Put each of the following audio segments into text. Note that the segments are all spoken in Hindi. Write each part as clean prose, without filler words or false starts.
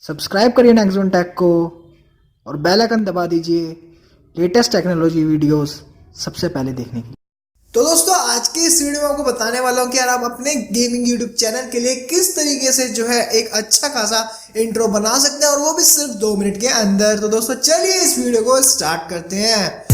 सब्सक्राइब करिए नैक्सोन टेक को और बेल आइकन दबा दीजिए लेटेस्ट टेक्नोलॉजी वीडियोस सबसे पहले देखने के लिए। तो दोस्तों आज की इस वीडियो में आपको बताने वाला हूँ कि यार आप अपने गेमिंग यूट्यूब चैनल के लिए किस तरीके से जो है एक अच्छा खासा इंट्रो बना सकते हैं और वो भी सिर्फ 2 मिनट के अंदर। तो दोस्तों चलिए इस वीडियो को स्टार्ट करते हैं।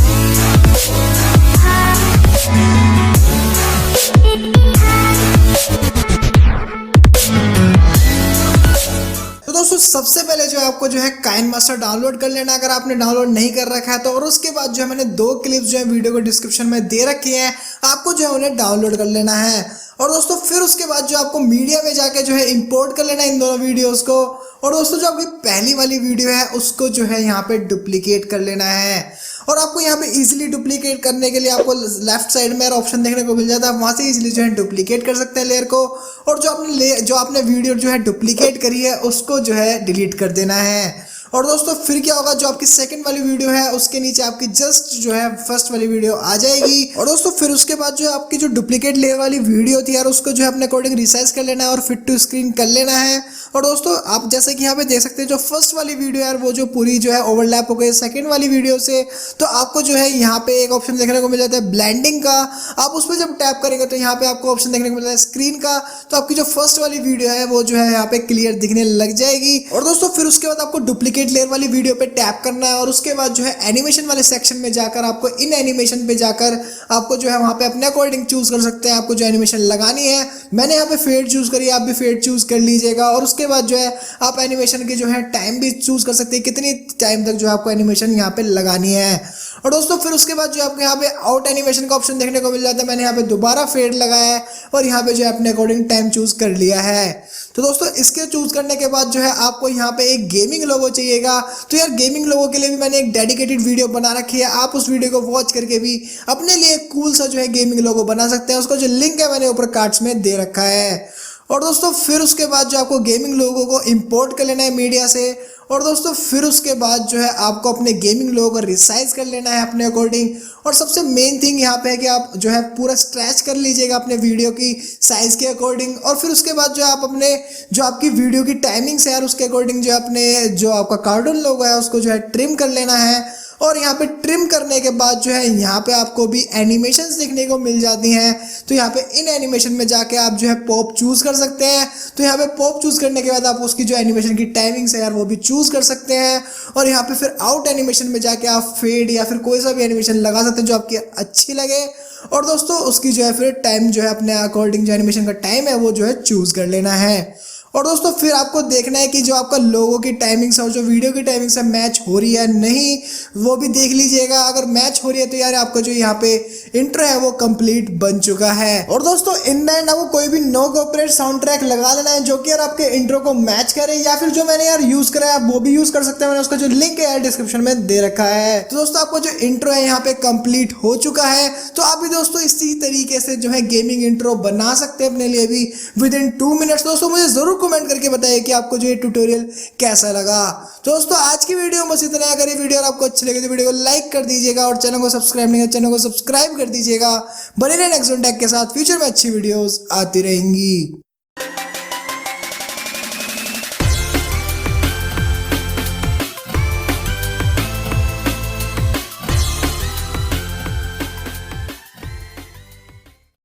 दोस्तों सबसे पहले जो है आपको जो है काइनमास्टर डाउनलोड कर लेना अगर आपने डाउनलोड नहीं कर रखा है तो। और उसके बाद जो है मैंने 2 क्लिप्स जो है वीडियो को डिस्क्रिप्शन में दे रखी हैं, आपको जो है उन्हें डाउनलोड कर लेना है। और दोस्तों फिर उसके बाद जो आपको मीडिया में जाके जो है इंपोर्ट कर लेना है इन दोनों वीडियोस को। और दोस्तों जो आपकी पहली वाली वीडियो है उसको जो है यहाँ पे डुप्लीकेट कर लेना है। और आपको यहाँ पे इजीली डुप्लीकेट करने के लिए आपको लेफ्ट साइड में ऑप्शन देखने को मिल जाता है, वहां से इजीली जो है डुप्लीकेट कर सकते हैं लेयर को। और जो आपने वीडियो जो है डुप्लीकेट करी है उसको जो है डिलीट कर देना है। और दोस्तों फिर क्या होगा, जो आपकी सेकंड वाली वीडियो है उसके नीचे आपकी जस्ट जो है फर्स्ट वाली वीडियो आ जाएगी। और दोस्तों फिर उसके बाद जो है आपकी जो डुप्लीकेट लेयर वाली वीडियो थी यार उसको जो है अपने अकॉर्डिंग रिसाइज कर लेना है और फिट टू स्क्रीन कर लेना है। और दोस्तों आप जैसे कि यहाँ पे देख सकते हैं जो फर्स्ट वाली वीडियो यार वो जो पूरी जो है ओवरलैप हो गई सेकंड वाली वीडियो से। तो आपको जो है यहाँ पे एक ऑप्शन देखने को मिल जाता है ब्लेंडिंग का। आप उस पर जब टैप करेंगे तो यहाँ पे आपको ऑप्शन देखने को मिलता है स्क्रीन का। तो आपकी जो फर्स्ट वाली वीडियो है वो जो है यहाँ पे क्लियर दिखने लग जाएगी। और दोस्तों फिर उसके बाद आपको डुप्लीकेट लेयर वाली वीडियो पे टैप करना है और उसके बाद जो है एनिमेशन वाले सेक्शन में जाकर आपको इन एनिमेशन पे जाकर आपको जो है वहां पे अपने अकॉर्डिंग चूज कर सकते हैं आपको जो एनिमेशन लगानी है। मैंने यहाँ पे फेड चूज करी, आप भी फेड चूज कर लीजिएगा। और उसके बाद जो है आप एनिमेशन की जो है टाइम भी चूज कर सकते हैं, कितनी टाइम तक जो है आपको एनिमेशन यहाँ पे लगानी है। और दोस्तों फिर उसके बाद जो आपको यहाँ पे आउट एनिमेशन का ऑप्शन देखने को मिल जाता है। मैंने यहाँ पे दोबारा फेड लगाया है और यहाँ पे जो है अपने अकॉर्डिंग टाइम चूज कर लिया है। तो दोस्तों इसके चूज करने के बाद जो है आपको यहाँ पे एक गेमिंग लोगो चाहिएगा। तो यार गेमिंग लोगो के लिए भी मैंने एक डेडिकेटेड वीडियो बना रखी है, आप उस वीडियो को वॉच करके भी अपने लिए एक कूल सा जो है गेमिंग लोगो बना सकते हैं। उसका जो लिंक है मैंने ऊपर कार्ड्स में दे रखा है। और दोस्तों फिर उसके बाद जो आपको गेमिंग लोगो को इंपोर्ट कर लेना है मीडिया से। और दोस्तों फिर उसके बाद जो है आपको अपने गेमिंग लोगो को रिसाइज कर लेना है अपने अकॉर्डिंग। और सबसे मेन थिंग यहाँ पे है कि आप जो है पूरा स्ट्रेच कर लीजिएगा अपने वीडियो की साइज के अकॉर्डिंग। और फिर उसके बाद जो आप अपने जो आपकी वीडियो की टाइमिंग्स है यार उसके अकॉर्डिंग जो अपने जो आपका कार्टून लोगो है उसको जो है ट्रिम कर लेना है। और यहाँ पे ट्रिम करने के बाद जो है यहाँ पे आपको भी एनिमेशंस देखने को मिल जाती हैं। तो यहाँ पे इन एनिमेशन में जाके आप जो है पॉप चूज कर सकते हैं। तो यहाँ पे पॉप चूज करने के बाद आप उसकी जो एनिमेशन की टाइमिंग्स है यार वो भी चूज कर सकते हैं। और यहाँ पे फिर आउट एनिमेशन में जाके आप फेड या फिर कोई सा भी एनिमेशन लगा सकते हैं जो आपकी अच्छी लगे। और दोस्तों उसकी जो है फिर टाइम जो है अपने अकॉर्डिंग जो एनिमेशन का टाइम है वो जो है चूज कर लेना है। और दोस्तों फिर आपको देखना है कि जो आपका लोगो की टाइमिंग्स और जो वीडियो की टाइमिंग्स है मैच हो रही है नहीं, वो भी देख लीजिएगा। अगर मैच हो रही है तो यार आपका जो यहाँ पे इंट्रो है वो कंप्लीट बन चुका है। और दोस्तों इन द एंड आपको कोई भी नो कॉपीराइट साउंड ट्रैक लगा लेना है जो कि यार आपके इंट्रो को मैच करे, या फिर जो मैंने यार यूज करा है आप वो भी यूज कर सकते हैं। मैंने उसका जो लिंक है यार डिस्क्रिप्शन में दे रखा है। तो दोस्तों आपको जो इंट्रो है यहाँ पे कंप्लीट हो चुका है। तो आप भी दोस्तों इसी तरीके से जो है गेमिंग इंट्रो बना सकते हैं अपने लिए भी विद इन 2 मिनट्स। दोस्तों मुझे जरूर कमेंट करके बताइए कि आपको जो ये ट्यूटोरियल कैसा लगा। तो दोस्तों आज की वीडियो में बस इतना है। अगर ये वीडियो आपको अच्छी लगे तो वीडियो को लाइक कर दीजिएगा और चैनल को सब्सक्राइब नहीं किया चैनल को सब्सक्राइब कर दीजिएगा। बने रहे नेक्सोन टेक के साथ, फ्यूचर में अच्छी वीडियोस आती रहेंगी।